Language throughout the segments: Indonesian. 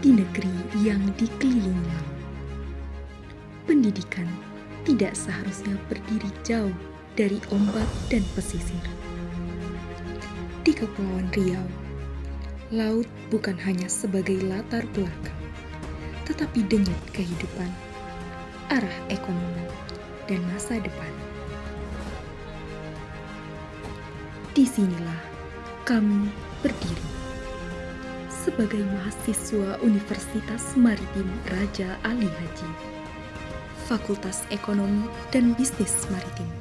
di negeri yang dikelilingi laut. Pendidikan tidak seharusnya berdiri jauh dari ombak dan pesisir. Di Kepulauan Riau, laut bukan hanya sebagai latar belakang, tetapi denyut kehidupan, arah ekonomi, dan masa depan. Disinilah kami berdiri sebagai mahasiswa Universitas Maritim Raja Ali Haji, Fakultas Ekonomi dan Bisnis Maritim.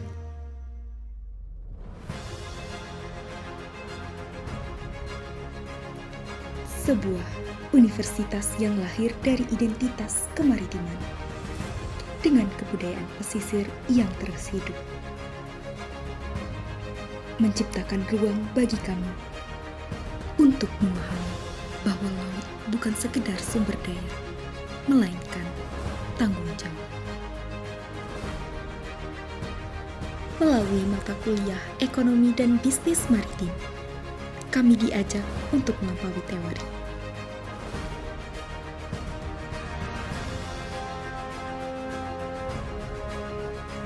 Sebuah universitas yang lahir dari identitas kemaritiman dengan kebudayaan pesisir yang terus hidup, menciptakan ruang bagi kami untuk memahami bahwa laut bukan sekedar sumber daya, melainkan tanggung jawab. Melalui mata kuliah Ekonomi dan Bisnis Maritim, kami diajak untuk melampaui teori.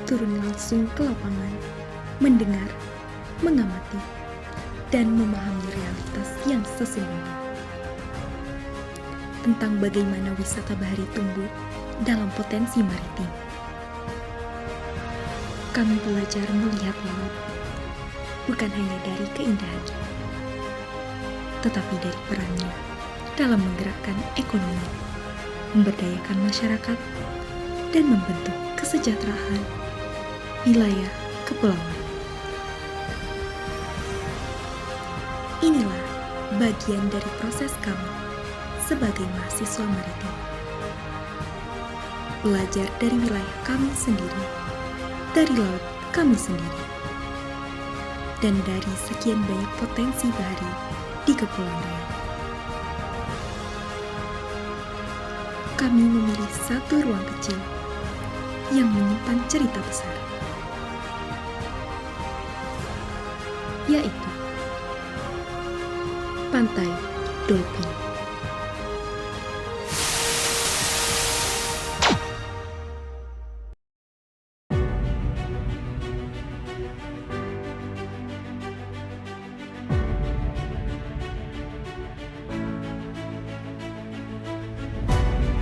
Turun langsung ke lapangan, mendengar, mengamati, dan memahami realitas yang sesungguhnya tentang bagaimana wisata bahari tumbuh dalam potensi maritim. Kami belajar melihat laut bukan hanya dari keindahannya, tetapi dari perannya dalam menggerakkan ekonomi, memberdayakan masyarakat, dan membentuk kesejahteraan wilayah kepulauan. Inilah bagian dari proses kami sebagai mahasiswa maritim. Belajar dari wilayah kami sendiri, dari laut kami sendiri, dan dari sekian banyak potensi bahari di Kepulauan Riau. Kami memilih satu ruang kecil yang menyimpan cerita besar, yaitu Pantai Dolphin.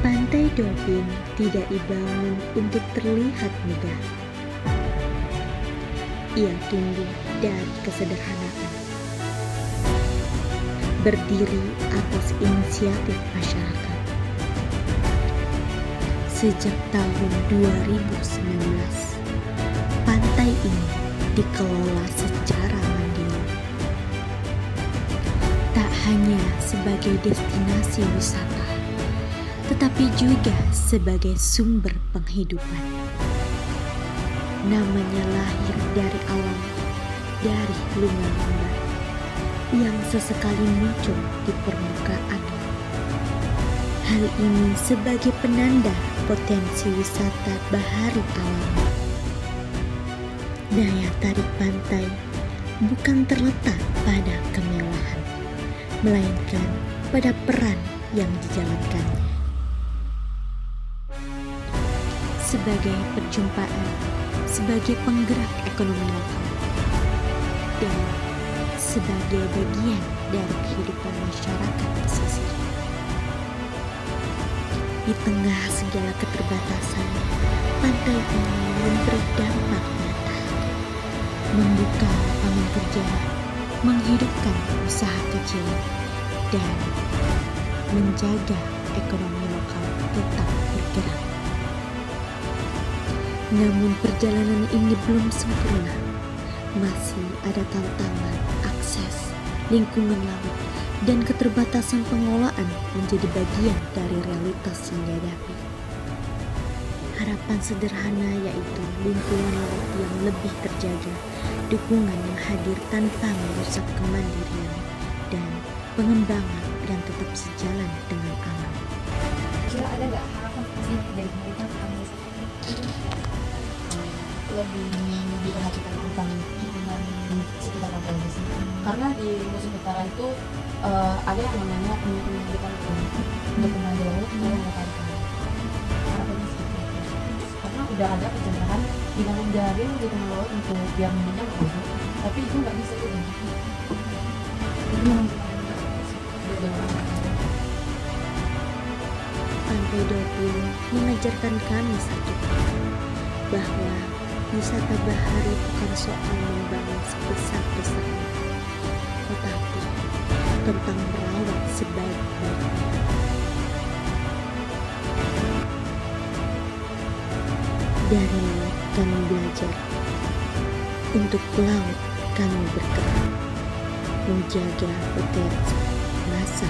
Pantai Dolphin tidak dibangun untuk terlihat megah. Ia tumbuh dari kesederhanaan, berdiri atas inisiatif masyarakat. Sejak tahun 2019, pantai ini dikelola secara mandiri. Tak hanya sebagai destinasi wisata, tetapi juga sebagai sumber penghidupan. Namanya lahir dari alam, dari lumba-lumba yang sesekali muncul di permukaan. Hal ini sebagai penanda potensi wisata bahari alami. Daya tarik pantai bukan terletak pada kemewahan, melainkan pada peran yang dijalankannya. Sebagai perjumpaan, sebagai penggerak ekonomi lokal, dan sebagai bagian dari kehidupan masyarakat pesisir. Di tengah segala keterbatasan, pantai ini memberi dampak nyata, membuka lapangan kerja, menghidupkan usaha kecil, dan menjaga ekonomi lokal tetap bergerak. Namun perjalanan ini belum sempurna. Masih ada tantangan, akses, lingkungan laut, dan keterbatasan pengelolaan menjadi bagian dari realitas yang dihadapi. Harapan sederhana yaitu lingkungan laut yang lebih terjaga, dukungan yang hadir tanpa merusak kemandirian, dan pengembangan yang tetap sejalan dengan alam. Kira ada nggak harapan sih dari pemerintah tentang wisata itu? Lebih diperhatikan tentang lingkungan sekitar pantai di sini. Karena di musim utara itu ada yang namanya penyelidikan untuk udah ada pencerahan dengan menjaring di tengah laut untuk biar minyak nggak masuk, tapi itu nggak bisa juga. Itu memang Pantai Dopin mengajarkan kami satu hal, bahwa wisata bahari bukan soal membangun sebesar-besarnya, tetapi tentang merawat sebaik-baiknya. Dari laut kami belajar, untuk laut kami bergerak, menjaga potensi masa